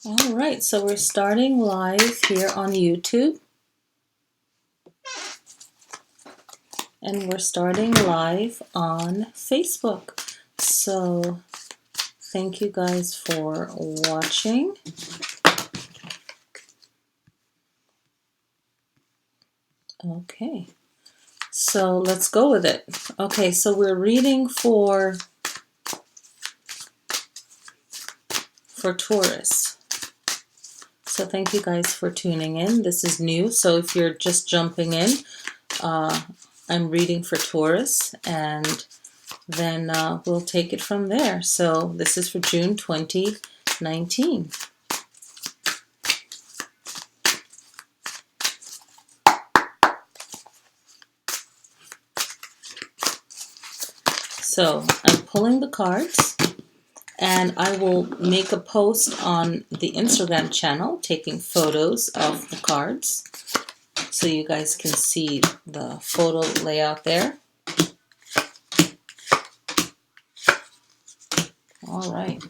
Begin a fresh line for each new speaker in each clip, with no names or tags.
All right, so we're starting live here on YouTube. And we're starting live on Facebook. So thank you guys for watching. Okay, so let's go with it. Okay, so we're reading for Taurus. So thank you guys for tuning in. This is new, so if you're just jumping in, I'm reading for Taurus, and then we'll take it from there. So this is for June 2019. So I'm pulling the cards, and I will make a post on the Instagram channel taking photos of the cards so you guys can see the photo layout there. All right.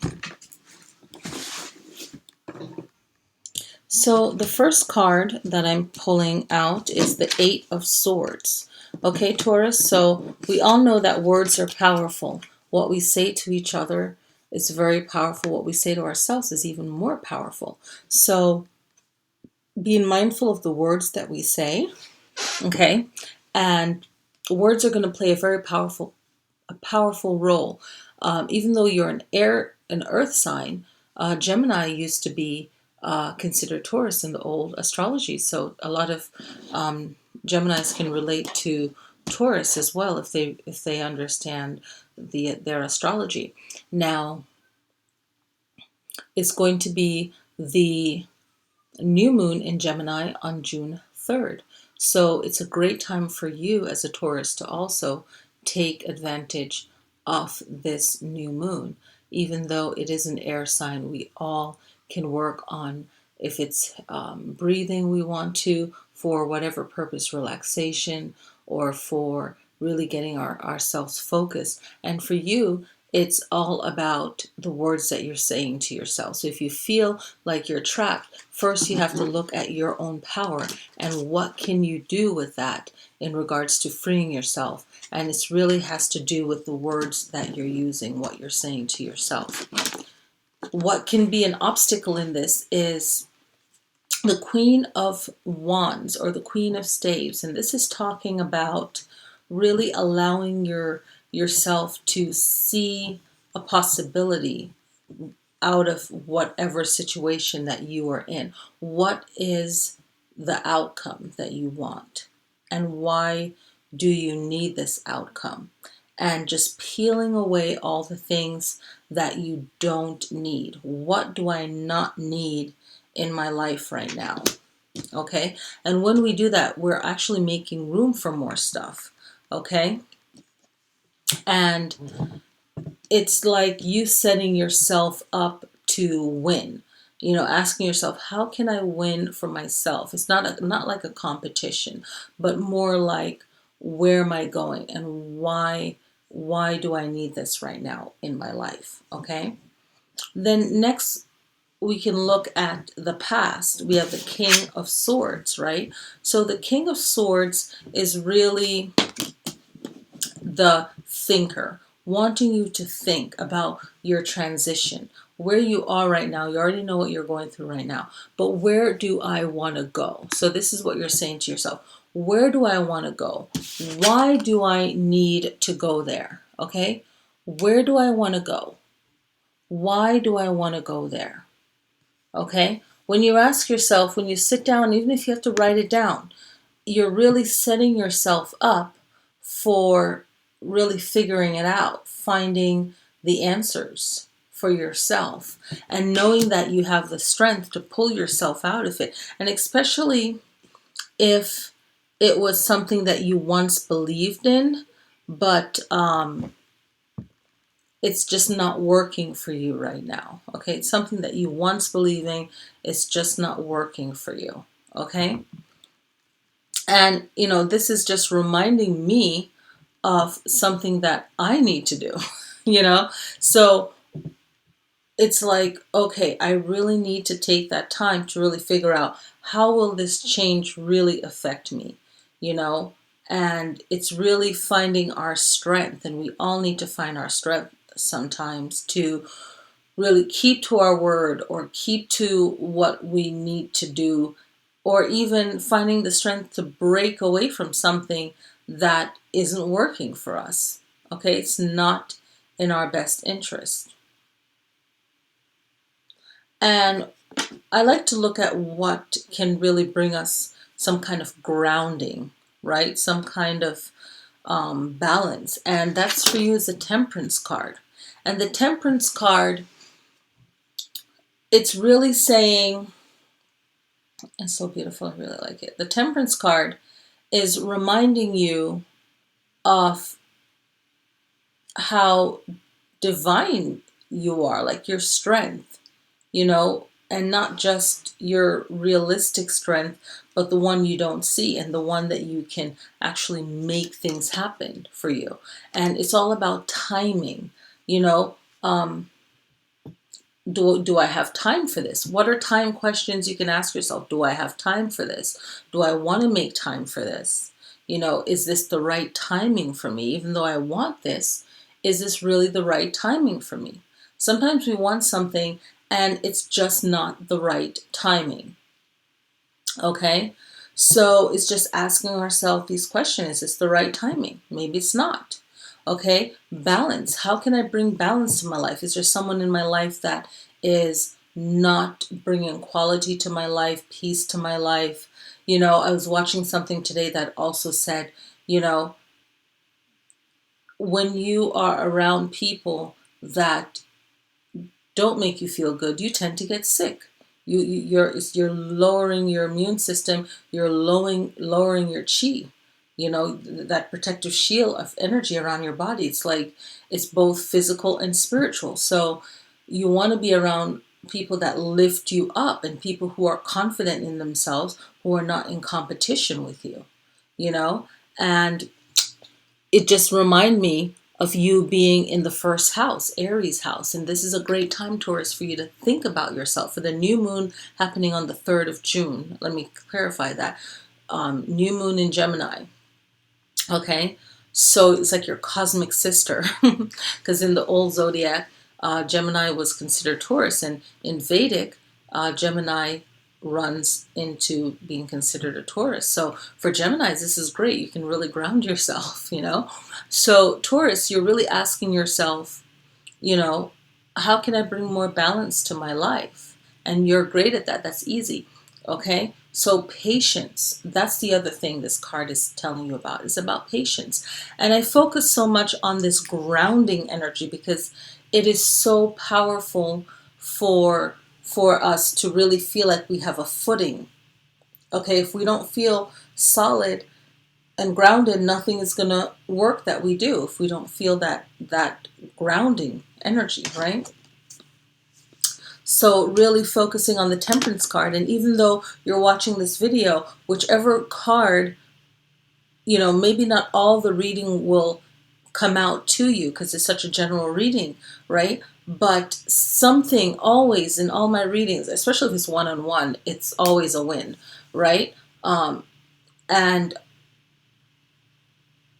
So the first card that I'm pulling out is the Eight of Swords. Okay, Taurus, so we all know that words are powerful. What we say to each other is very powerful. What we say to ourselves is even more powerful. So being mindful of the words that we say, okay, and words are going to play a very powerful role. Even though you're an earth sign, Gemini used to be considered Taurus in the old astrology. So a lot of Geminis can relate to Taurus as well if they understand their astrology. Now, it's going to be the new moon in Gemini on June 3rd. So it's a great time for you as a Taurus to also take advantage of this new moon. Even though it is an air sign, we all can work on, if it's breathing we want to, for whatever purpose, relaxation, or for really getting ourselves focused. And for you, it's all about the words that you're saying to yourself. So if you feel like you're trapped, first you have to look at your own power and what can you do with that in regards to freeing yourself. And it really has to do with the words that you're using, what you're saying to yourself. What can be an obstacle in this is the Queen of Wands or the Queen of Staves. And this is talking about really allowing yourself to see a possibility out of whatever situation that you are in. What is the outcome that you want? And why do you need this outcome? And just peeling away all the things that you don't need. What do I not need in my life right now? Okay? And when we do that, we're actually making room for more stuff. Okay? And it's like you setting yourself up to win. You know, asking yourself, how can I win for myself? It's not like a competition, but more like, where am I going and why do I need this right now in my life? Okay? Then next we can look at the past. We have the King of Swords, right? So the King of Swords is really the thinker, wanting you to think about your transition, where you are right now. You already know what you're going through right now, but where do I want to go? So this is what you're saying to yourself. Where do I want to go? Why do I need to go there? Okay? Where do I want to go? Why do I want to go there? Okay? When you ask yourself, when you sit down, even if you have to write it down, you're really setting yourself up for really figuring it out, finding the answers for yourself, and knowing that you have the strength to pull yourself out of it. And especially if it was something that you once believed in, but it's just not working for you right now. Okay, it's something that you once believed in, it's just not working for you. Okay. And, you know, this is just reminding me of something that I need to do, you know? So it's like, okay, I really need to take that time to really figure out how will this change really affect me, you know? And it's really finding our strength, and we all need to find our strength sometimes to really keep to our word or keep to what we need to do, or even finding the strength to break away from something that isn't working for us. Okay, it's not in our best interest. And I like to look at what can really bring us some kind of grounding, right? Some kind of balance. And that's for you is the Temperance card. And the Temperance card, it's really saying, it's so beautiful, I really like it. The Temperance card is reminding you of how divine you are, like your strength, and not just your realistic strength, but the one you don't see and the one that you can actually make things happen for you. And it's all about timing, you know. Do I have time for this? What are time questions you can ask yourself? Do I have time for this? Do I want to make time for this? Is this the right timing for me? Even though I want this, is this really the right timing for me? Sometimes we want something and it's just not the right timing. Okay? So it's just asking ourselves these questions. Is this the right timing? Maybe it's not. Okay? Balance. How can I bring balance to my life? Is there someone in my life that is not bringing quality to my life, peace to my life? I was watching something today that also said, when you are around people that don't make you feel good, you tend to get sick. You're lowering your immune system. You're lowering your chi. That protective shield of energy around your body. It's like it's both physical and spiritual. So you want to be around people that lift you up and people who are confident in themselves, who are not in competition with you. And it just remind me of you being in the first house, Aries house. And this is a great time, Taurus, for you to think about yourself. For the new moon happening on the 3rd of June, let me clarify that. New moon in Gemini. Okay, so it's like your cosmic sister, because in the old zodiac, Gemini was considered Taurus, and in Vedic, Gemini runs into being considered a Taurus. So for Geminis, this is great. You can really ground yourself, So Taurus, you're really asking yourself, you know, how can I bring more balance to my life? And you're great at that. That's easy. Okay. So patience, that's the other thing this card is telling you about. It's about patience. And I focus so much on this grounding energy because it is so powerful for us to really feel like we have a footing. Okay. If we don't feel solid and grounded, nothing is going to work that we do if we don't feel that grounding energy, right? So really focusing on the Temperance card, and even though you're watching this video, whichever card, maybe not all the reading will come out to you because it's such a general reading, right? But something always in all my readings, especially if it's one-on-one, it's always a win, right? And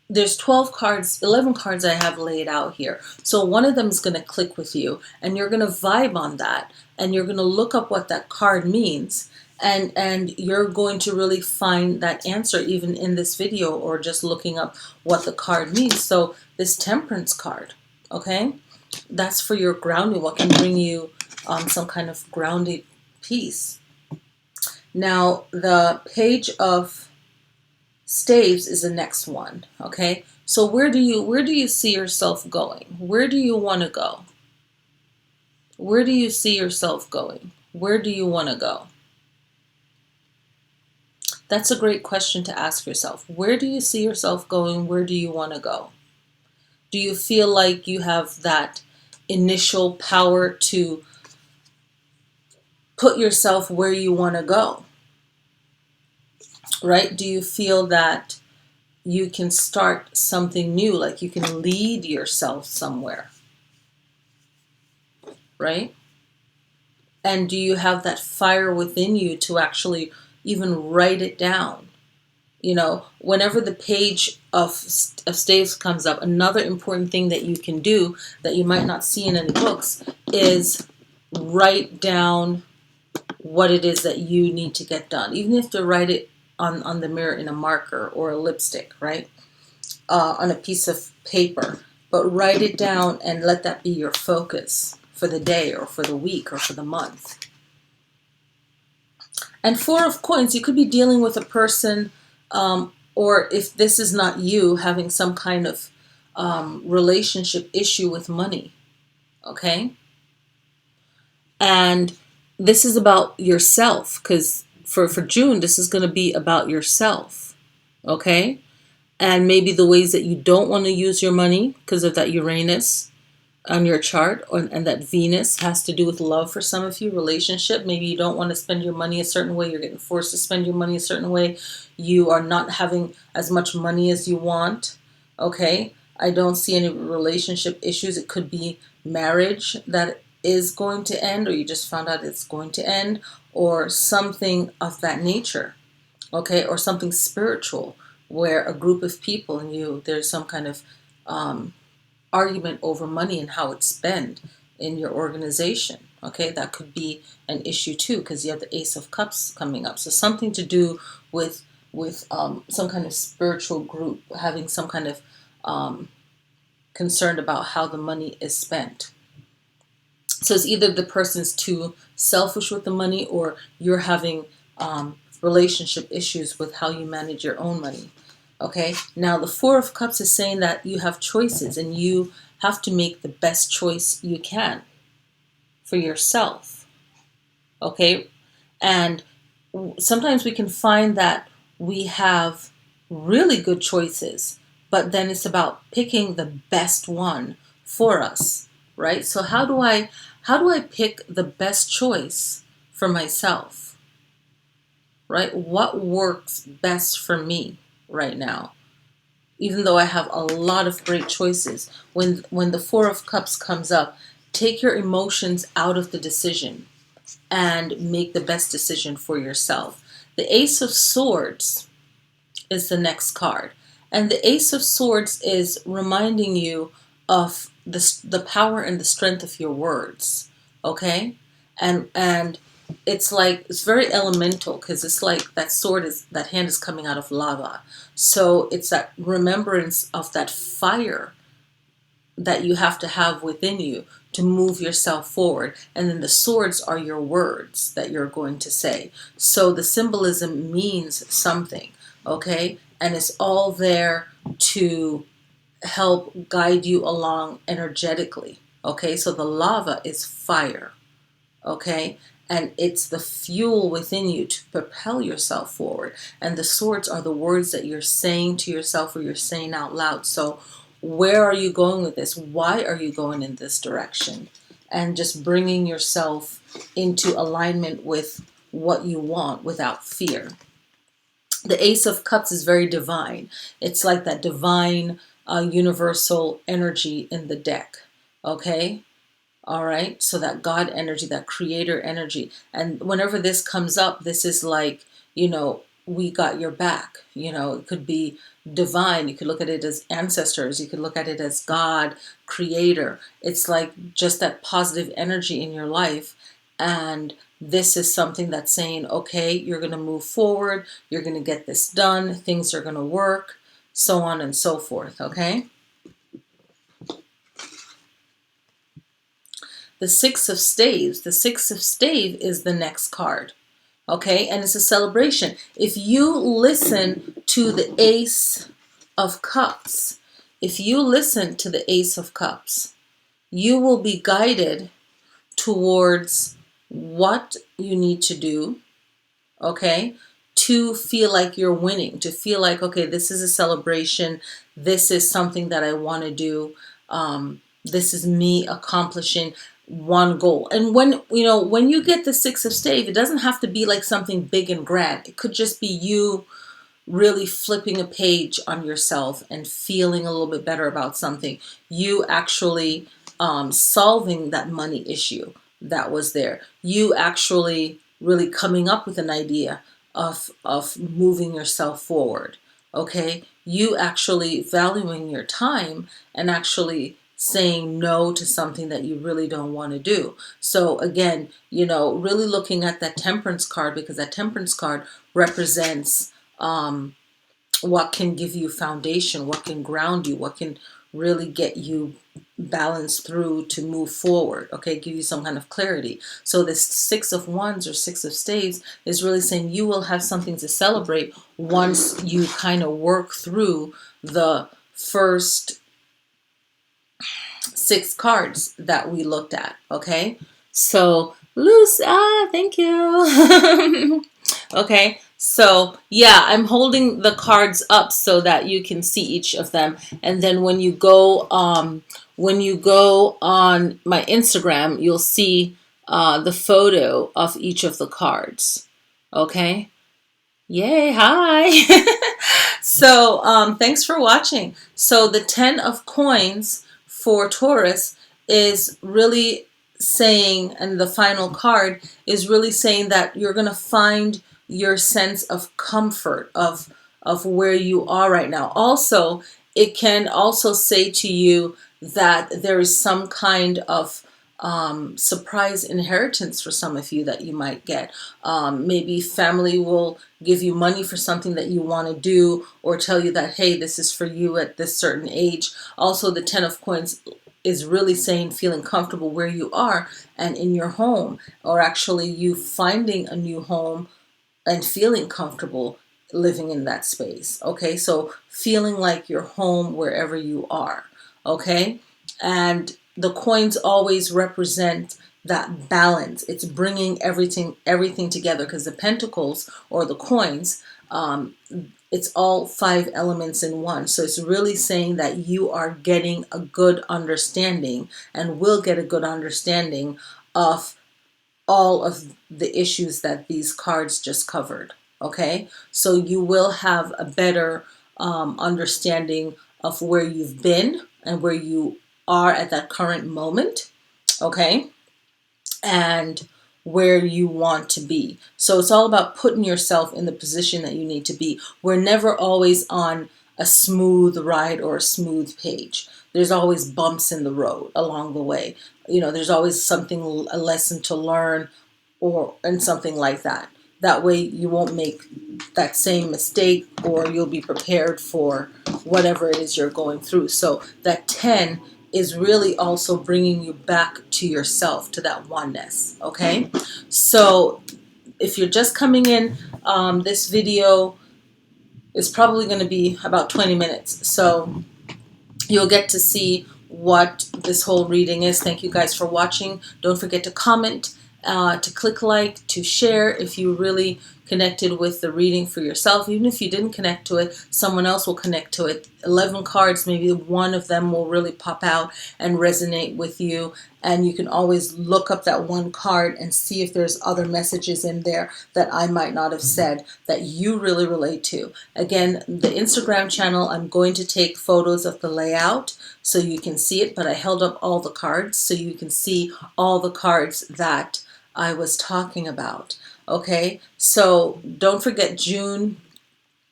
there's 12 cards, 11 cards I have laid out here. So one of them is going to click with you and you're going to vibe on that and you're going to look up what that card means, and you're going to really find that answer even in this video or just looking up what the card means. So this Temperance card, okay, that's for your grounding, what can bring you some kind of grounded peace. Now the Page of Staves is the next one. Okay, so where do you see yourself going? Where do you want to go? Where do you see yourself going? Where do you want to go? That's a great question to ask yourself. Where do you see yourself going? Where do you want to go? Do you feel like you have that initial power to put yourself where you want to go? Right? Do you feel that you can start something new, like you can lead yourself somewhere? Right? And do you have that fire within you to actually even write it down? Whenever the page of staves comes up, another important thing that you can do that you might not see in any books is write down what it is that you need to get done. Even if to write it on the mirror in a marker or a lipstick, right? On a piece of paper. But write it down and let that be your focus for the day or for the week or for the month. And Four of Coins, you could be dealing with a person, or if this is not you, having some kind of relationship issue with money. Okay? And this is about yourself, because for June, this is going to be about yourself. Okay? And maybe the ways that you don't want to use your money because of that Uranus on your chart, and that Venus has to do with love for some of you, relationship. Maybe you don't want to spend your money a certain way. You're getting forced to spend your money a certain way. You are not having as much money as you want. Okay? I don't see any relationship issues. It could be marriage that is going to end, or you just found out it's going to end, or something of that nature. Okay? Or something spiritual where a group of people and there's some kind of argument over money and how it's spent in your organization. Okay, that could be an issue too, because you have the Ace of Cups coming up. So something to do with some kind of spiritual group having some kind of concern about how the money is spent. So it's either the person's too selfish with the money, or you're having relationship issues with how you manage your own money. Okay, now the Four of Cups is saying that you have choices and you have to make the best choice you can for yourself. Okay, and sometimes we can find that we have really good choices, but then it's about picking the best one for us, right? So how do I pick the best choice for myself, right? What works best for me right now? Even though I have a lot of great choices, when the Four of Cups comes up, take your emotions out of the decision and make the best decision for yourself. The Ace of Swords is the next card. And the Ace of Swords is reminding you of the power and the strength of your words. Okay? And it's like, it's very elemental, because it's like that hand is coming out of lava. So it's that remembrance of that fire that you have to have within you to move yourself forward. And then the swords are your words that you're going to say. So the symbolism means something, okay? And it's all there to help guide you along energetically, okay? So the lava is fire, okay? And it's the fuel within you to propel yourself forward. And the swords are the words that you're saying to yourself or you're saying out loud. So where are you going with this? Why are you going in this direction? And just bringing yourself into alignment with what you want without fear. The Ace of Cups is very divine. It's like that divine universal energy in the deck, okay? All right, so that God energy, that creator energy. And whenever this comes up, this is like, we got your back. It could be divine. You could look at it as ancestors. You could look at it as God, creator. It's like just that positive energy in your life. And this is something that's saying, okay, you're going to move forward. You're going to get this done. Things are going to work, so on and so forth, okay? The Six of Staves. The Six of Stave is the next card. Okay, and it's a celebration. If you listen to the Ace of Cups, you will be guided towards what you need to do, okay, to feel like you're winning, to feel like, okay, this is a celebration. This is something that I want to do. This is me accomplishing one goal. And when you get the Six of Stave, it doesn't have to be like something big and grand. It could just be you really flipping a page on yourself and feeling a little bit better about something. You actually solving that money issue. that was there. You actually really coming up with an idea of moving yourself forward. Okay, you actually valuing your time and actually saying no to something that you really don't want to do. So again, really looking at that temperance card, because that temperance card represents what can give you foundation, what can ground you, what can really get you balanced through to move forward, okay, give you some kind of clarity. So this Six of Wands or Six of Staves is really saying you will have something to celebrate once you kind of work through the first 6 cards that we looked at, okay? So, thank you. Okay, so yeah, I'm holding the cards up so that you can see each of them. And then when you go on my Instagram, you'll see the photo of each of the cards. Okay? Yay, hi. So thanks for watching. So the 10 of coins for Taurus is really saying, and the final card is really saying that you're going to find your sense of comfort of where you are right now. Also, it can also say to you that there is some kind of surprise inheritance for some of you that you might get. Maybe family will give you money for something that you want to do, or tell you that, hey, this is for you at this certain age. Also, the 10 of coins is really saying feeling comfortable where you are and in your home, or actually you finding a new home and feeling comfortable living in that space. Okay, so feeling like you're home wherever you are. Okay, and the coins always represent that balance. It's bringing everything together, because the pentacles or the coins, it's all 5 elements in one. So it's really saying that you are getting a good understanding and will get a good understanding of all of the issues that these cards just covered. Okay, so you will have a better understanding of where you've been and where you are at that current moment. Okay, and where you want to be. So it's all about putting yourself in the position that you need to be. We're never always on a smooth ride or a smooth page. There's always bumps in the road along the way. There's always something, a lesson to learn, and something like that. That way you won't make that same mistake, or you'll be prepared for whatever it is you're going through. So that 10 is really also bringing you back to yourself, to that oneness. Okay, so if you're just coming in, this video is probably going to be about 20 minutes, so you'll get to see what this whole reading is. Thank you guys for watching. Don't forget to comment, to click like, to share if you really connected with the reading for yourself. Even if you didn't connect to it, someone else will connect to it. 11 cards, maybe one of them will really pop out and resonate with you. And you can always look up that one card and see if there's other messages in there that I might not have said that you really relate to. Again, the Instagram channel, I'm going to take photos of the layout so you can see it, but I held up all the cards so you can see all the cards that I was talking about. Okay, so don't forget, June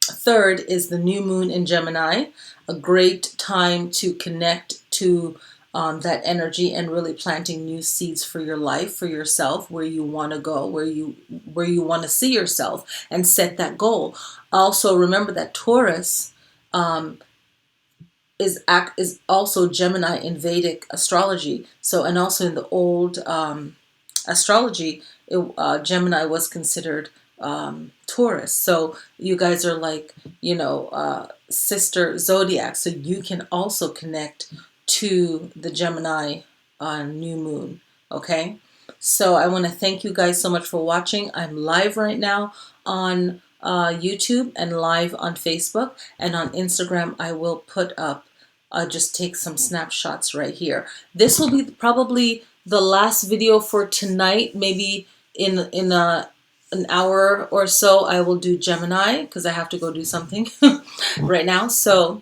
3rd is the new moon in Gemini, a great time to connect to that energy and really planting new seeds for your life, for yourself, where you want to go, where you want to see yourself, and set that goal. Also, remember that Taurus is also Gemini in Vedic astrology. So, and also in the old astrology, Gemini was considered Taurus. So you guys are like, sister zodiac. So you can also connect to the Gemini new moon. Okay. So I want to thank you guys so much for watching. I'm live right now on YouTube and live on Facebook, and on Instagram I will put up, just take some snapshots right here. This will be probably the last video for tonight. Maybe in an hour or so I will do Gemini, because I have to go do something right now. So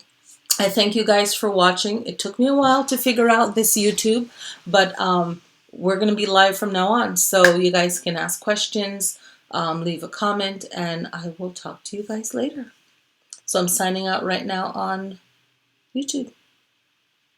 I thank you guys for watching. It took me a while to figure out this YouTube, but we're going to be live from now on. So you guys can ask questions, leave a comment, and I will talk to you guys later. So I'm signing out right now on YouTube.